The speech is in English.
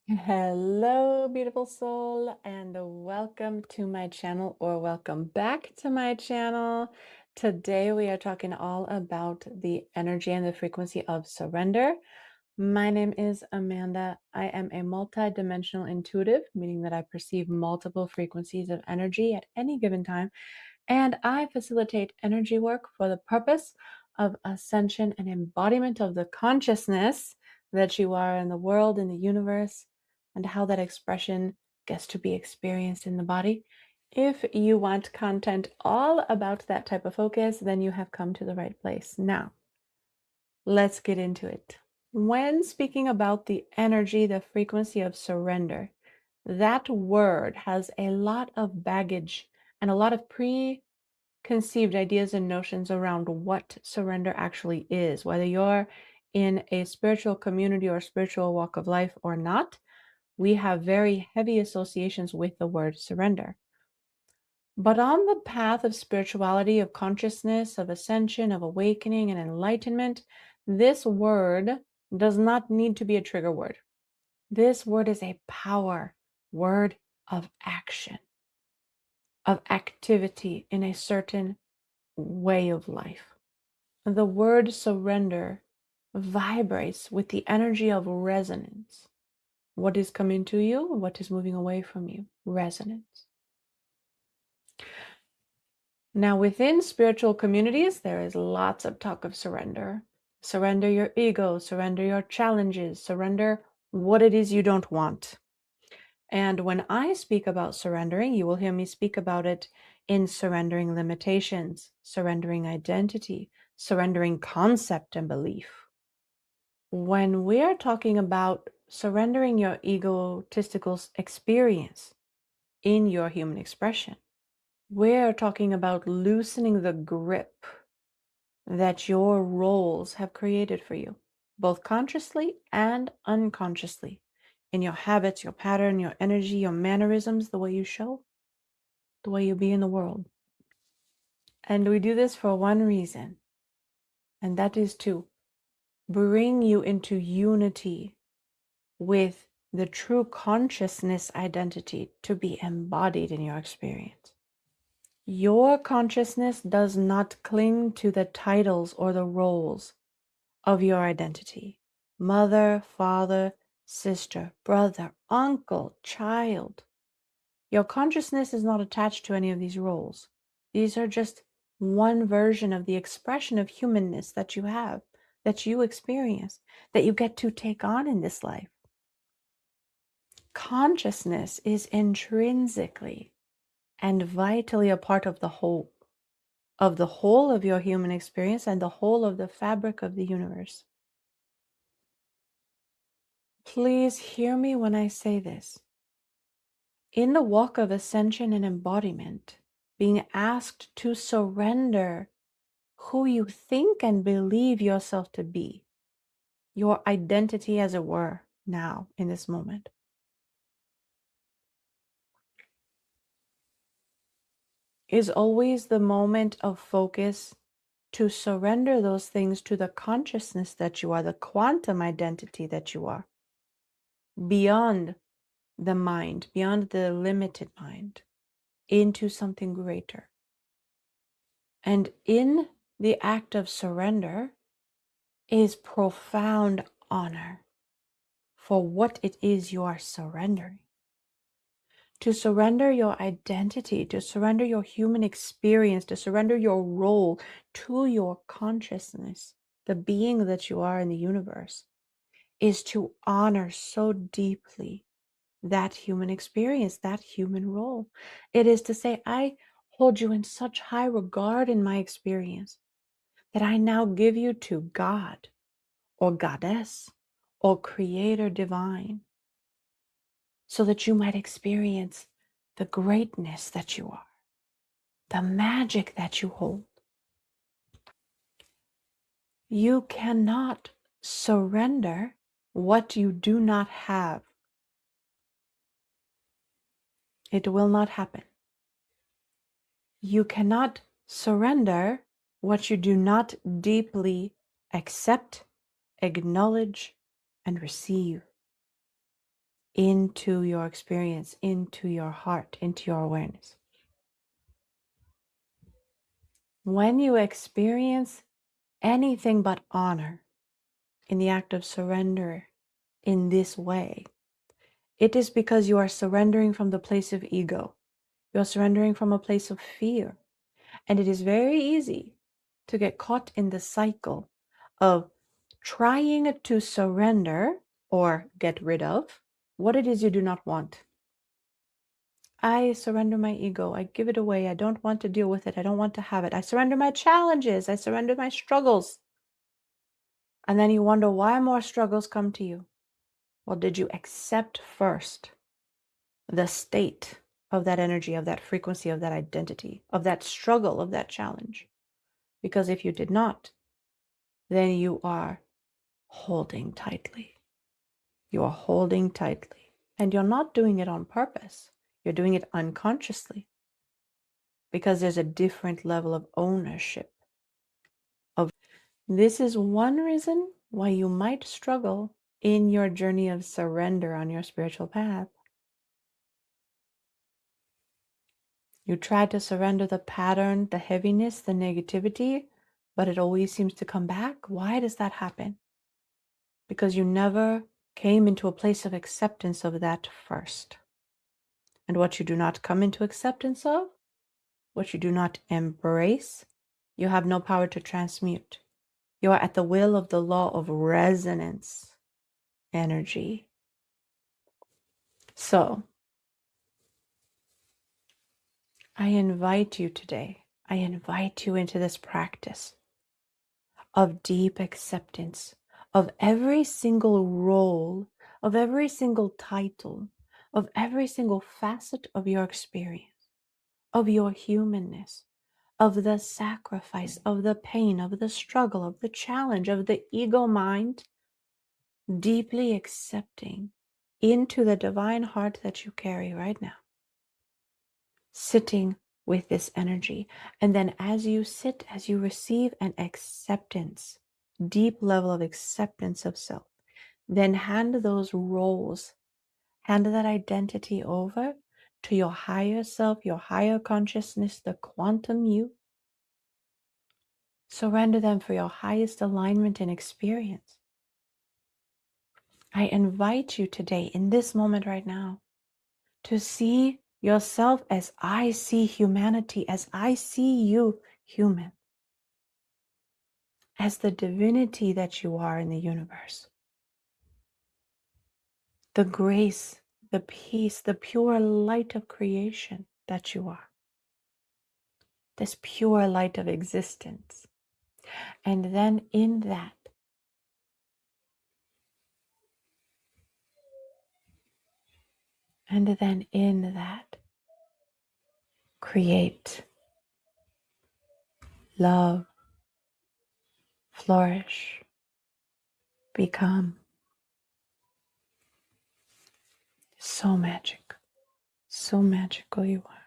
Hello, beautiful soul, and welcome to my channel, or welcome back to my channel. Today, we are talking all about the energy and the frequency of surrender. My name is Amanda. I am a multi-dimensional intuitive, meaning that I perceive multiple frequencies of energy at any given time, and I facilitate energy work for the purpose of ascension and embodiment of the consciousness that you are in the world, in the universe, and how that expression gets to be experienced in the body. If you want content all about that type of focus, then you have come to the right place. Now, let's get into it. When speaking about the energy, the frequency of surrender, that word has a lot of baggage and a lot of preconceived ideas and notions around what surrender actually is, whether you're in a spiritual community or spiritual walk of life or not. We have very heavy associations with the word surrender. But on the path of spirituality, of consciousness, of ascension, of awakening and enlightenment, this word does not need to be a trigger word. This word is a power word of action, of activity in a certain way of life. The word surrender vibrates with the energy of resonance. What is coming to you? What is moving away from you? Resonance. Now, within spiritual communities, there is lots of talk of surrender. Surrender your ego, surrender your challenges, surrender what it is you don't want. And when I speak about surrendering, you will hear me speak about it in surrendering limitations, surrendering identity, surrendering concept and belief. When we're talking about surrendering your egotistical experience in your human expression, we're talking about loosening the grip that your roles have created for you, both consciously and unconsciously, in your habits, your pattern, your energy, your mannerisms, the way you show, the way you be in the world. And we do this for one reason, and that is to bring you into unity with the true consciousness identity to be embodied in your experience. Your consciousness does not cling to the titles or the roles of your identity. Mother, father, sister, brother, uncle, child. Your consciousness is not attached to any of these roles. These are just one version of the expression of humanness that you have, that you experience, that you get to take on in this life. Consciousness is intrinsically and vitally a part of the whole of your human experience and the whole of the fabric of the universe. Please hear me when I say this. In the walk of ascension and embodiment, being asked to surrender who you think and believe yourself to be, your identity as it were, now in this moment, is always the moment of focus to surrender those things to the consciousness that you are, the quantum identity that you are, beyond the mind, beyond the limited mind, into something greater. And in the act of surrender is profound honor for what it is you are surrendering. To surrender your identity, to surrender your human experience, to surrender your role to your consciousness, the being that you are in the universe, is to honor so deeply that human experience, that human role. It is to say, I hold you in such high regard in my experience that I now give you to God or Goddess or Creator Divine so that you might experience the greatness that you are, the magic that you hold. You cannot surrender what you do not have. It will not happen. You cannot surrender what you do not deeply accept, acknowledge, and receive. into your experience, into your heart, into your awareness. When you experience anything but honor in the act of surrender in this way, it is because you are surrendering from the place of ego. You are surrendering from a place of fear. And it is very easy to get caught in the cycle of trying to surrender or get rid of what it is you do not want. I surrender my ego. I give it away. I don't want to deal with it. I don't want to have it. I surrender my challenges. I surrender my struggles. And then you wonder why more struggles come to you. Well, did you accept first the state of that energy, of that frequency, of that identity, of that struggle, of that challenge? Because if you did not, then you are holding tightly. You are holding tightly. And you're not doing it on purpose. You're doing it unconsciously because there's a different level of ownership. This is one reason why you might struggle in your journey of surrender on your spiritual path. You try to surrender the pattern, the heaviness, the negativity, but it always seems to come back. Why does that happen? Because you never came into a place of acceptance of that first. And what you do not come into acceptance of, what you do not embrace, you have no power to transmute. You are at the will of the law of resonance energy. So, I invite you today, I invite you into this practice of deep acceptance of every single role, of every single title, of every single facet of your experience, of your humanness, of the sacrifice, of the pain, of the struggle, of the challenge, of the ego mind, deeply accepting into the divine heart that you carry right now, sitting with this energy. And then as you sit, as you receive an acceptance, deep level of acceptance of self, then hand those roles, hand that identity over to your higher self, your higher consciousness, the quantum you. Surrender them for your highest alignment and experience. I invite you today, in this moment right now, to see yourself as I see humanity, as I see you, human, as the divinity that you are in the universe. The grace, the peace, the pure light of creation that you are. This pure light of existence. And then in that, create, love, flourish, become. So magic, so magical you are.